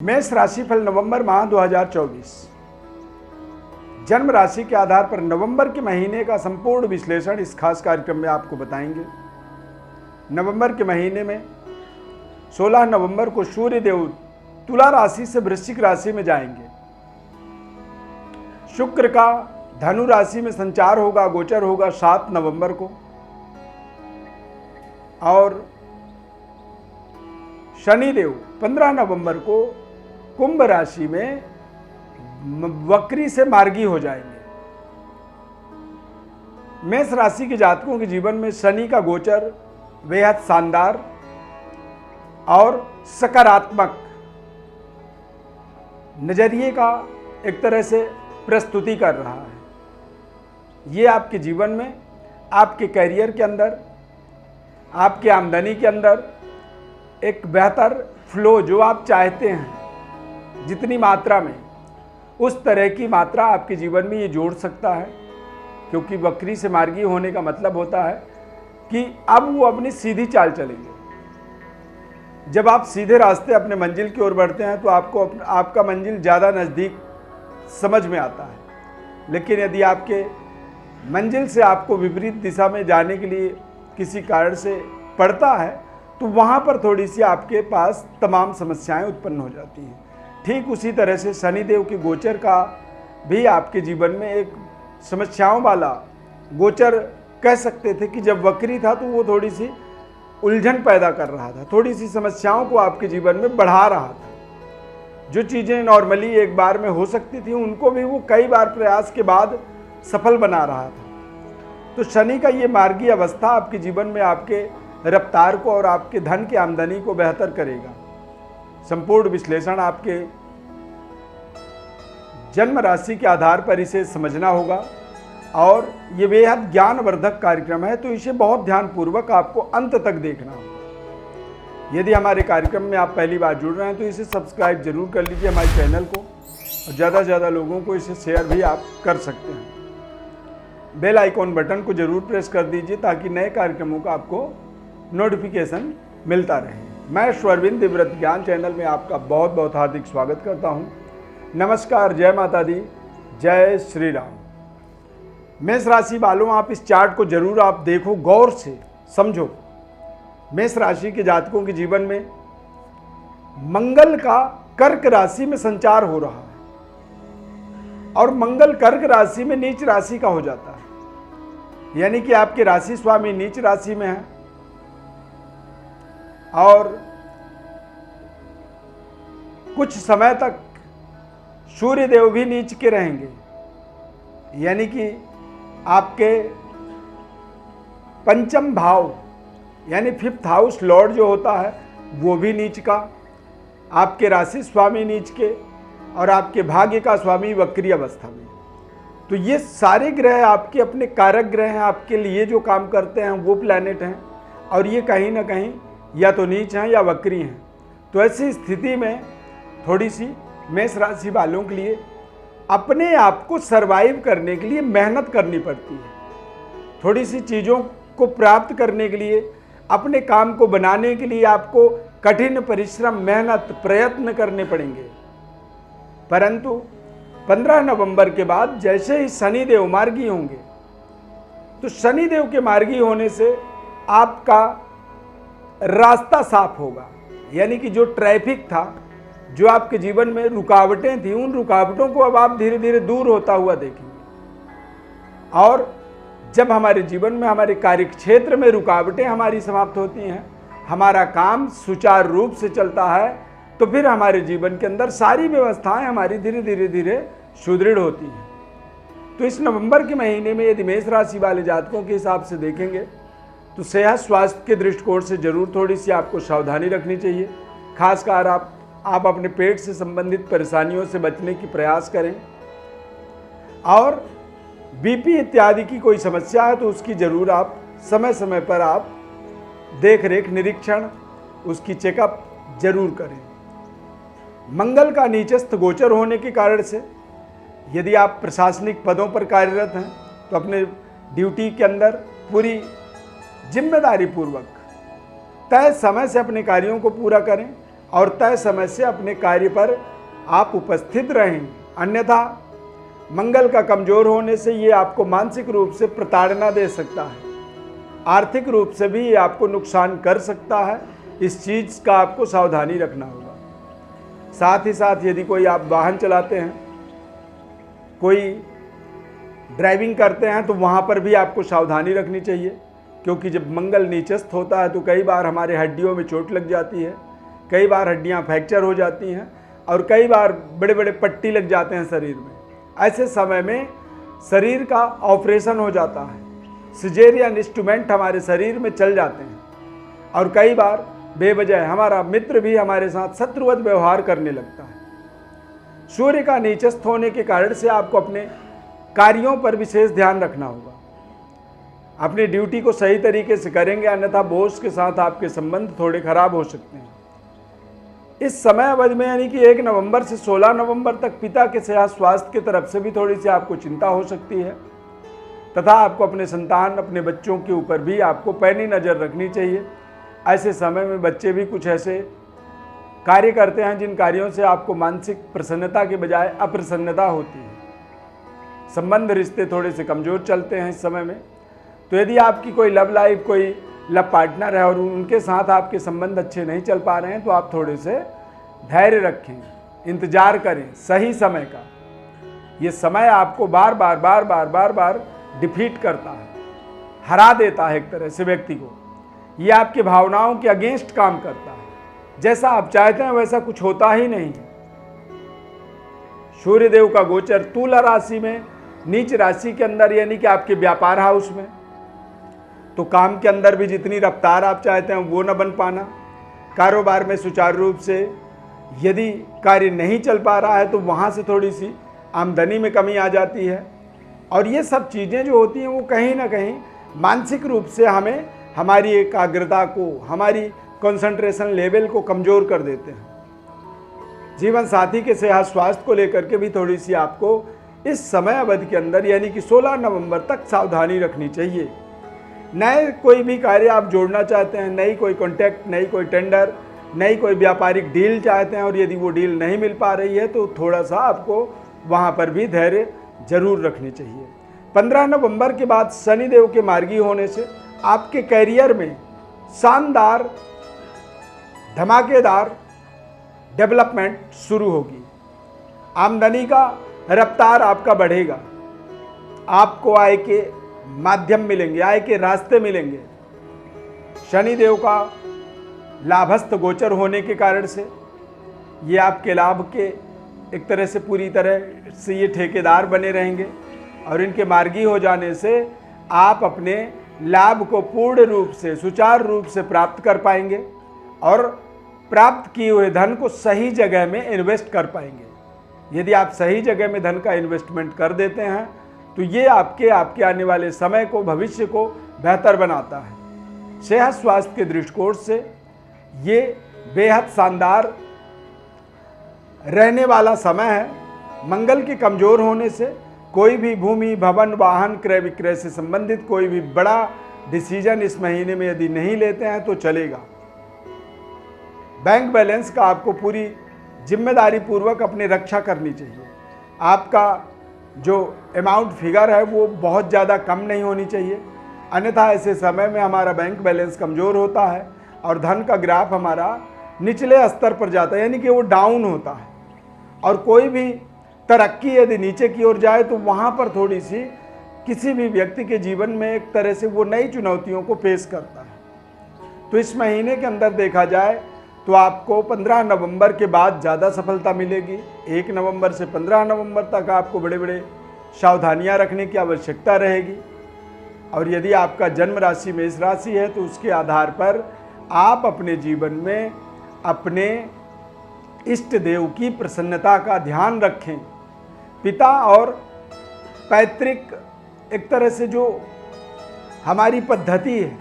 मेष राशिफल नवंबर माह 2024 जन्म राशि के आधार पर नवंबर के महीने का संपूर्ण विश्लेषण इस खास कार्यक्रम में आपको बताएंगे। नवंबर के महीने में 16 नवंबर को सूर्य देव तुला राशि से वृश्चिक राशि में जाएंगे। शुक्र का धनु राशि में संचार होगा, गोचर होगा 7 नवंबर को। और शनिदेव 15 नवंबर को कुंभ राशि में वक्री से मार्गी हो जाएंगे। मेष राशि के जातकों के जीवन में शनि का गोचर बेहद शानदार और सकारात्मक नजरिए का एक तरह से प्रस्तुति कर रहा है। ये आपके जीवन में, आपके करियर के अंदर, आपके आमदनी के अंदर एक बेहतर फ्लो जो आप चाहते हैं, जितनी मात्रा में, उस तरह की मात्रा आपके जीवन में ये जोड़ सकता है। क्योंकि वक्री से मार्गी होने का मतलब होता है कि अब वो अपनी सीधी चाल चलेंगे। जब आप सीधे रास्ते अपने मंजिल की ओर बढ़ते हैं तो आपका मंजिल ज़्यादा नज़दीक समझ में आता है। लेकिन यदि आपके मंजिल से आपको विपरीत दिशा में जाने के लिए किसी कारण से पड़ता है तो वहाँ पर थोड़ी सी आपके पास तमाम समस्याएं उत्पन्न हो जाती हैं। ठीक उसी तरह से शनिदेव के गोचर का भी आपके जीवन में एक समस्याओं वाला गोचर कह सकते थे कि जब वक्री था तो वो थोड़ी सी उलझन पैदा कर रहा था, थोड़ी सी समस्याओं को आपके जीवन में बढ़ा रहा था। जो चीज़ें नॉर्मली एक बार में हो सकती थी उनको भी वो कई बार प्रयास के बाद सफल बना रहा था। तो शनि का ये मार्गी अवस्था आपके जीवन में आपके रफ्तार को और आपके धन की आमदनी को बेहतर करेगा। संपूर्ण विश्लेषण आपके जन्म राशि के आधार पर इसे समझना होगा और ये बेहद ज्ञानवर्धक कार्यक्रम है, तो इसे बहुत ध्यानपूर्वक आपको अंत तक देखना होगा। यदि हमारे कार्यक्रम में आप पहली बार जुड़ रहे हैं तो इसे सब्सक्राइब जरूर कर लीजिए हमारे चैनल को, और ज़्यादा से ज़्यादा लोगों को इसे शेयर भी आप कर सकते हैं। बेल आइकॉन बटन को जरूर प्रेस कर दीजिए ताकि नए कार्यक्रमों का आपको नोटिफिकेशन मिलता रहे। मैं श्वरविंद दिव्यव्रत ज्ञान चैनल में आपका बहुत बहुत हार्दिक स्वागत करता हूं। नमस्कार, जय माता दी, जय श्री राम। मेष राशि वालों, आप इस चार्ट को जरूर आप देखो, गौर से समझो। मेष राशि के जातकों के जीवन में मंगल का कर्क राशि में संचार हो रहा है और मंगल कर्क राशि में नीच राशि का हो जाता है, यानी कि आपके राशि स्वामी नीच राशि में है और कुछ समय तक सूर्य देव भी नीच के रहेंगे, यानी कि आपके पंचम भाव यानी 5th हाउस लॉर्ड जो होता है वो भी नीच का, आपके राशि स्वामी नीच के और आपके भाग्य का स्वामी वक्री अवस्था में। तो ये सारे ग्रह आपके अपने कारक ग्रह हैं, आपके लिए जो काम करते हैं वो प्लैनेट हैं, और ये कहीं ना कहीं या तो नीच हैं या वक्री हैं। तो ऐसी स्थिति में थोड़ी सी मेष राशि वालों के लिए अपने आप को सरवाइव करने के लिए मेहनत करनी पड़ती है। थोड़ी सी चीज़ों को प्राप्त करने के लिए, अपने काम को बनाने के लिए आपको कठिन परिश्रम, मेहनत, प्रयत्न करने पड़ेंगे। परंतु 15 नवंबर के बाद जैसे ही शनिदेव मार्गी होंगे तो शनिदेव के मार्गी होने से आपका रास्ता साफ होगा, यानी कि जो ट्रैफिक था, जो आपके जीवन में रुकावटें थी, उन रुकावटों को अब आप धीरे धीरे दूर होता हुआ देखेंगे। और जब हमारे जीवन में, हमारे कार्य क्षेत्र में रुकावटें हमारी समाप्त होती हैं, हमारा काम सुचारू रूप से चलता है, तो फिर हमारे जीवन के अंदर सारी व्यवस्थाएं हमारी धीरे धीरे धीरे सुदृढ़ होती हैं। तो इस नवंबर के महीने में यदि मेष राशि वाले जातकों के हिसाब से देखेंगे तो सेहत स्वास्थ्य के दृष्टिकोण से जरूर थोड़ी सी आपको सावधानी रखनी चाहिए। खासकर आप अपने पेट से संबंधित परेशानियों से बचने की प्रयास करें, और बीपी इत्यादि की कोई समस्या है तो उसकी जरूर आप समय समय पर आप देख रेख, निरीक्षण, उसकी चेकअप जरूर करें। मंगल का नीचस्थ गोचर होने के कारण से यदि आप प्रशासनिक पदों पर कार्यरत हैं तो अपने ड्यूटी के अंदर पूरी जिम्मेदारी पूर्वक तय समय से अपने कार्यों को पूरा करें और तय समय से अपने कार्य पर आप उपस्थित रहें। अन्यथा मंगल का कमजोर होने से ये आपको मानसिक रूप से प्रताड़ना दे सकता है, आर्थिक रूप से भी ये आपको नुकसान कर सकता है। इस चीज़ का आपको सावधानी रखना होगा। साथ ही साथ यदि कोई आप वाहन चलाते हैं, कोई ड्राइविंग करते हैं, तो वहाँ पर भी आपको सावधानी रखनी चाहिए, क्योंकि जब मंगल नीचस्थ होता है तो कई बार हमारे हड्डियों में चोट लग जाती है, कई बार हड्डियाँ फ्रैक्चर हो जाती हैं और कई बार बड़े बड़े पट्टी लग जाते हैं शरीर में। ऐसे समय में शरीर का ऑपरेशन हो जाता है, सिजेरियन इंस्ट्रूमेंट हमारे शरीर में चल जाते हैं और कई बार बेवजह हमारा मित्र भी हमारे साथ शत्रुवत व्यवहार करने लगता है। सूर्य का नीचस्थ होने के कारण से आपको अपने कार्यों पर विशेष ध्यान रखना होगा। अपनी ड्यूटी को सही तरीके से करेंगे, अन्यथा बॉस के साथ आपके संबंध थोड़े खराब हो सकते हैं। इस समय अवधि में यानी कि 1 नवंबर से 16 नवंबर तक पिता के सेहत स्वास्थ्य की तरफ से भी थोड़ी सी आपको चिंता हो सकती है, तथा आपको अपने संतान, अपने बच्चों के ऊपर भी आपको पैनी नज़र रखनी चाहिए। ऐसे समय में बच्चे भी कुछ ऐसे कार्य करते हैं जिन कार्यों से आपको मानसिक प्रसन्नता के बजाय अप्रसन्नता होती है। संबंध, रिश्ते थोड़े से कमज़ोर चलते हैं इस समय में। तो यदि आपकी कोई लव लाइफ, कोई लव पार्टनर है और उनके साथ आपके संबंध अच्छे नहीं चल पा रहे हैं, तो आप थोड़े से धैर्य रखें, इंतजार करें सही समय का। ये समय आपको बार बार डिफीट करता है, हरा देता है एक तरह से व्यक्ति को। ये आपके भावनाओं के अगेंस्ट काम करता है, जैसा आप चाहते हैं वैसा कुछ होता ही नहीं। सूर्यदेव का गोचर तुला राशि में, नीच राशि के अंदर, यानी कि आपके व्यापार हाउस में, तो काम के अंदर भी जितनी रफ्तार आप चाहते हैं वो न बन पाना, कारोबार में सुचारू रूप से यदि कार्य नहीं चल पा रहा है तो वहाँ से थोड़ी सी आमदनी में कमी आ जाती है। और ये सब चीज़ें जो होती हैं वो कहीं ना कहीं मानसिक रूप से हमें, हमारी एकाग्रता को, हमारी कंसंट्रेशन लेवल को कमज़ोर कर देते हैं। जीवन साथी के सेहत स्वास्थ्य को लेकर के भी थोड़ी सी आपको इस समय अवधि के अंदर यानी कि 16 नवंबर तक सावधानी रखनी चाहिए। नए कोई भी कार्य आप जोड़ना चाहते हैं, नई कोई कॉन्टैक्ट, नई कोई टेंडर, नई कोई व्यापारिक डील चाहते हैं और यदि वो डील नहीं मिल पा रही है तो थोड़ा सा आपको वहाँ पर भी धैर्य जरूर रखनी चाहिए। 15 नवंबर के बाद शनिदेव के मार्गी होने से आपके कैरियर में शानदार, धमाकेदार डेवलपमेंट शुरू होगी। आमदनी का रफ्तार आपका बढ़ेगा, आपको आय के माध्यम मिलेंगे, आय के रास्ते मिलेंगे। शनिदेव का लाभस्थ गोचर होने के कारण से ये आपके लाभ के एक तरह से पूरी तरह से ये ठेकेदार बने रहेंगे और इनके मार्गी हो जाने से आप अपने लाभ को पूर्ण रूप से, सुचारू रूप से प्राप्त कर पाएंगे और प्राप्त किए हुए धन को सही जगह में इन्वेस्ट कर पाएंगे। यदि आप सही जगह में धन का इन्वेस्टमेंट कर देते हैं तो ये आपके आने वाले समय को, भविष्य को बेहतर बनाता है। सेहत स्वास्थ्य के दृष्टिकोण से ये बेहद शानदार रहने वाला समय है। मंगल के कमज़ोर होने से कोई भी भूमि, भवन, वाहन क्रय विक्रय से संबंधित कोई भी बड़ा डिसीजन इस महीने में यदि नहीं लेते हैं तो चलेगा। बैंक बैलेंस का आपको पूरी जिम्मेदारी पूर्वक अपनी रक्षा करनी चाहिए। आपका जो अमाउंट फिगर है वो बहुत ज़्यादा कम नहीं होनी चाहिए, अन्यथा ऐसे समय में हमारा बैंक बैलेंस कमज़ोर होता है और धन का ग्राफ हमारा निचले स्तर पर जाता है, यानी कि वो डाउन होता है। और कोई भी तरक्की यदि नीचे की ओर जाए तो वहाँ पर थोड़ी सी किसी भी व्यक्ति के जीवन में एक तरह से वो नई चुनौतियों को पेश करता है। तो इस महीने के अंदर देखा जाए तो आपको 15 नवंबर के बाद ज़्यादा सफलता मिलेगी। 1 नवंबर से 15 नवंबर तक आपको बड़े बड़े सावधानियां रखने की आवश्यकता रहेगी। और यदि आपका जन्म राशि मेष राशि है तो उसके आधार पर आप अपने जीवन में अपने इष्ट देव की प्रसन्नता का ध्यान रखें। पिता और पैतृक एक तरह से जो हमारी पद्धति है,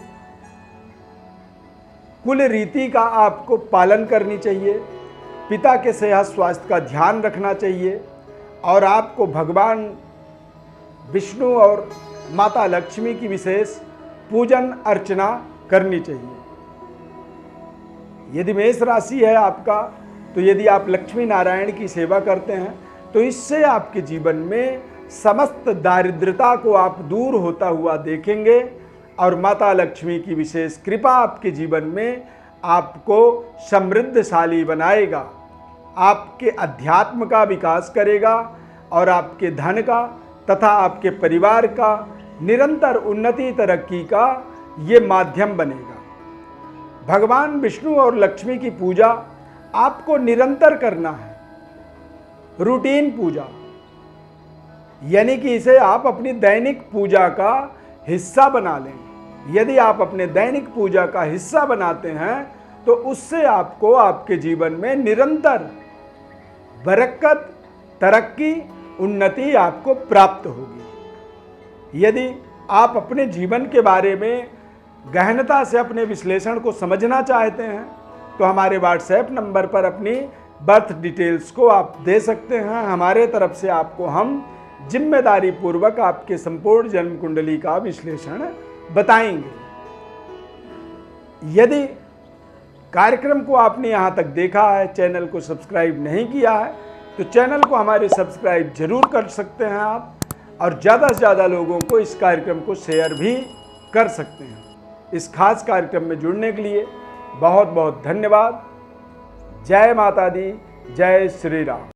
कुल रीति का आपको पालन करनी चाहिए। पिता के सेहत स्वास्थ्य का ध्यान रखना चाहिए और आपको भगवान विष्णु और माता लक्ष्मी की विशेष पूजन अर्चना करनी चाहिए। यदि मेष राशि है आपका, तो यदि आप लक्ष्मी नारायण की सेवा करते हैं तो इससे आपके जीवन में समस्त दारिद्रता को आप दूर होता हुआ देखेंगे और माता लक्ष्मी की विशेष कृपा आपके जीवन में आपको समृद्धशाली बनाएगा, आपके अध्यात्म का विकास करेगा और आपके धन का तथा आपके परिवार का निरंतर उन्नति तरक्की का ये माध्यम बनेगा। भगवान विष्णु और लक्ष्मी की पूजा आपको निरंतर करना है, रूटीन पूजा, यानी कि इसे आप अपनी दैनिक पूजा का हिस्सा बना लें। यदि आप अपने दैनिक पूजा का हिस्सा बनाते हैं तो उससे आपको आपके जीवन में निरंतर बरकत, तरक्की, उन्नति आपको प्राप्त होगी। यदि आप अपने जीवन के बारे में गहनता से अपने विश्लेषण को समझना चाहते हैं तो हमारे व्हाट्सएप नंबर पर अपनी बर्थ डिटेल्स को आप दे सकते हैं। हमारे तरफ से आपको हम जिम्मेदारी पूर्वक आपके संपूर्ण जन्म कुंडली का विश्लेषण बताएंगे। यदि कार्यक्रम को आपने यहाँ तक देखा है, चैनल को सब्सक्राइब नहीं किया है, तो चैनल को हमारे सब्सक्राइब जरूर कर सकते हैं आप, और ज़्यादा से ज़्यादा लोगों को इस कार्यक्रम को शेयर भी कर सकते हैं। इस खास कार्यक्रम में जुड़ने के लिए बहुत बहुत धन्यवाद। जय माता दी, जय श्री राम।